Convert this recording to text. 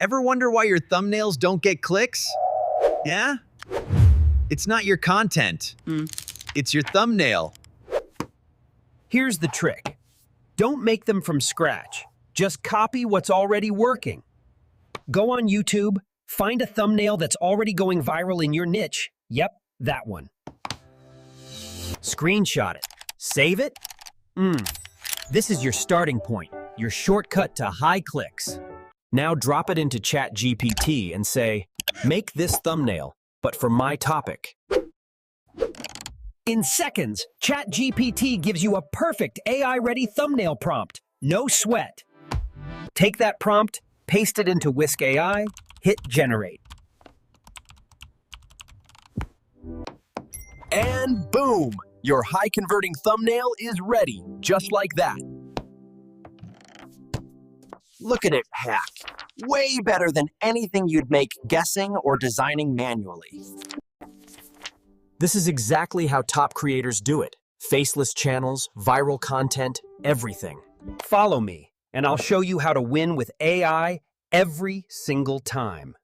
Ever wonder why your thumbnails don't get clicks? Yeah? It's not your content. It's your thumbnail. Here's the trick. Don't make them from scratch. Just copy what's already working. Go on YouTube, find a thumbnail that's already going viral in your niche. Yep, that one. Screenshot it. Save it. This is your starting point, your shortcut to high clicks. Now drop it into ChatGPT and say, make this thumbnail, but for my topic. In seconds, ChatGPT gives you a perfect AI-ready thumbnail prompt. No sweat. Take that prompt, paste it into Whisk AI, hit generate. And boom! Your high-converting thumbnail is ready, just like that. Look at it hack. Way better than anything you'd make guessing or designing manually. This is exactly how top creators do it. Faceless channels, viral content, everything. Follow me, and I'll show you how to win with AI every single time.